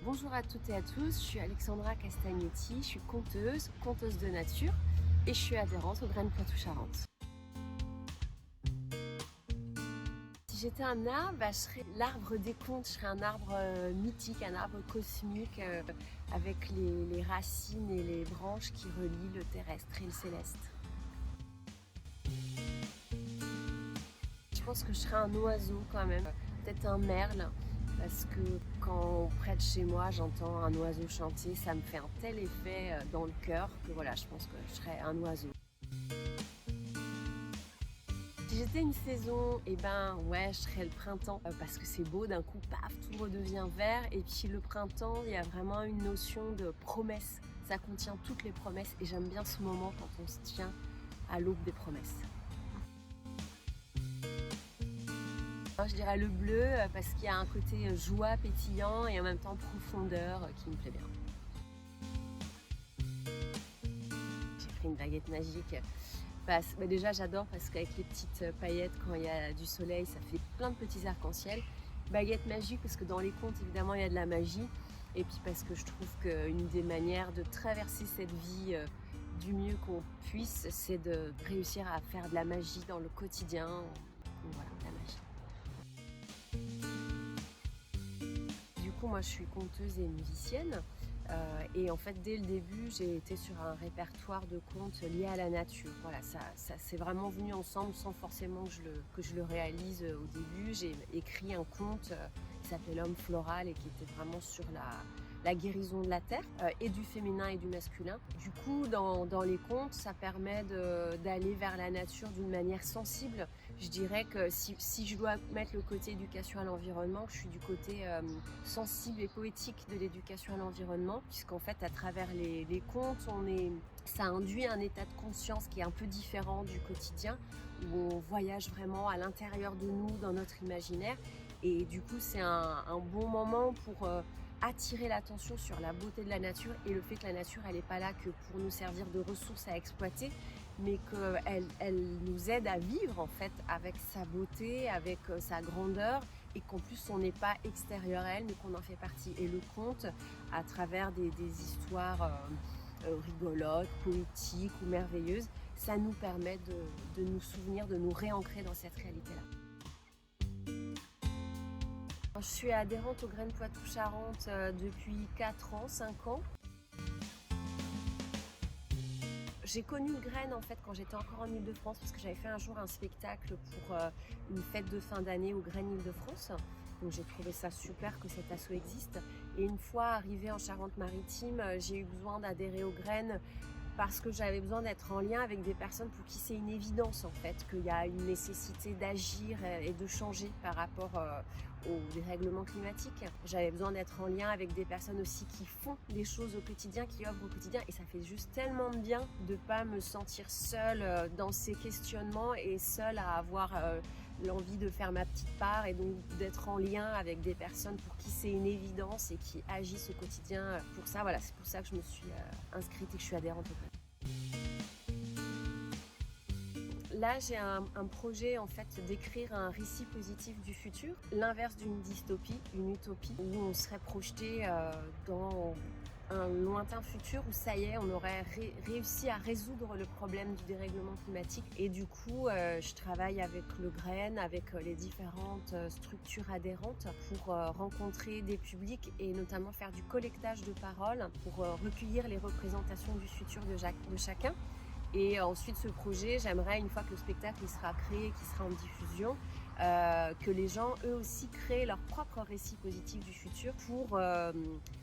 Bonjour à toutes et à tous, je suis Alexandra Castagnetti, je suis conteuse de nature et je suis adhérente aux Graines Poitou-Charentes. Si j'étais un arbre, je serais l'arbre des contes, je serais un arbre mythique, un arbre cosmique avec les racines et les branches qui relient le terrestre et le céleste. Je pense que je serais un oiseau quand même, peut-être un merle. Parce que quand près de chez moi j'entends un oiseau chanter, ça me fait un tel effet dans le cœur que voilà, je pense que je serais un oiseau. Si j'étais une saison, je serais le printemps parce que c'est beau, d'un coup, paf, tout redevient vert. Et puis le printemps, il y a vraiment une notion de promesse. Ça contient toutes les promesses et j'aime bien ce moment quand on se tient à l'aube des promesses. Je dirais le bleu parce qu'il y a un côté joie, pétillant et en même temps profondeur qui me plaît bien. J'ai pris une baguette magique. Déjà j'adore parce qu'avec les petites paillettes quand il y a du soleil ça fait plein de petits arcs-en-ciel. Baguette magique parce que dans les contes évidemment il y a de la magie et puis parce que je trouve qu'une des manières de traverser cette vie du mieux qu'on puisse c'est de réussir à faire de la magie dans le quotidien. Donc voilà, de la magie. Moi je suis conteuse et musicienne et en fait dès le début j'ai été sur un répertoire de contes liés à la nature. Voilà, ça c'est vraiment venu ensemble sans forcément que je le réalise au début. J'ai écrit un conte qui s'appelait L'homme floral et qui était vraiment sur la guérison de la terre et du féminin et du masculin. Du coup dans les contes ça permet d'aller vers la nature d'une manière sensible. Je dirais que si je dois mettre le côté éducation à l'environnement, je suis du côté sensible et poétique de l'éducation à l'environnement, puisqu'en fait à travers les contes, ça induit un état de conscience qui est un peu différent du quotidien, où on voyage vraiment à l'intérieur de nous, dans notre imaginaire, et du coup c'est un bon moment pour attirer l'attention sur la beauté de la nature et le fait que la nature elle n'est pas là que pour nous servir de ressources à exploiter, mais qu'elle nous aide à vivre en fait avec sa beauté, avec sa grandeur, et qu'en plus on n'est pas extérieur à elle mais qu'on en fait partie. Et le conte, à travers des histoires rigolotes, poétiques ou merveilleuses, ça nous permet de nous souvenir, de nous réancrer dans cette réalité-là. Je suis adhérente aux Graines Poitou-Charentes depuis 4 ans, 5 ans. J'ai connu Graines en fait quand j'étais encore en Ile-de-France parce que j'avais fait un jour un spectacle pour une fête de fin d'année aux Graines Ile-de-France. Donc j'ai trouvé ça super que cet asso existe. Et une fois arrivée en Charente-Maritime, j'ai eu besoin d'adhérer aux Graines parce que j'avais besoin d'être en lien avec des personnes pour qui c'est une évidence en fait, qu'il y a une nécessité d'agir et de changer par rapport aux dérèglements climatiques. J'avais besoin d'être en lien avec des personnes aussi qui font des choses au quotidien, qui œuvrent au quotidien, et ça fait juste tellement de bien de pas me sentir seule dans ces questionnements et seule à avoir l'envie de faire ma petite part et donc d'être en lien avec des personnes pour qui c'est une évidence et qui agissent au quotidien pour ça. Voilà, c'est pour ça que je me suis inscrite et que je suis adhérente au club. Là, j'ai un projet en fait d'écrire un récit positif du futur, l'inverse d'une dystopie, une utopie où on serait projeté dans un lointain futur où ça y est, on aurait réussi à résoudre le problème du dérèglement climatique. Et du coup, je travaille avec le Graines, avec les différentes structures adhérentes pour rencontrer des publics et notamment faire du collectage de paroles pour recueillir les représentations du futur de chacun. Et ensuite, ce projet, j'aimerais, une fois que le spectacle il sera créé, qu'il sera en diffusion, que les gens, eux aussi, créent leur propre récit positif du futur pour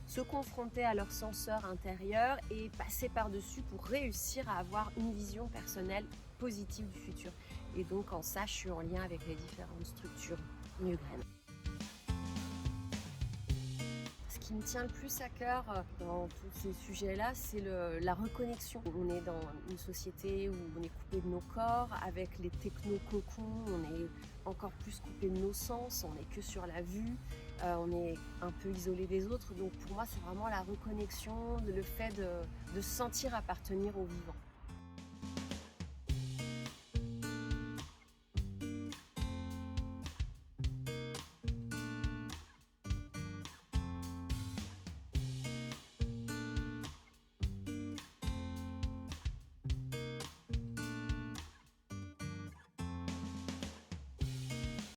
se confronter à leur senseur intérieur et passer par-dessus pour réussir à avoir une vision personnelle positive du futur. Et donc, en ça, je suis en lien avec les différentes structures New Graines. Ce qui me tient le plus à cœur dans tous ces sujets-là, c'est la reconnexion. On est dans une société où on est coupé de nos corps, avec les techno-cocons, on est encore plus coupé de nos sens, on n'est que sur la vue, on est un peu isolé des autres. Donc pour moi, c'est vraiment la reconnexion, le fait de se sentir appartenir au vivant.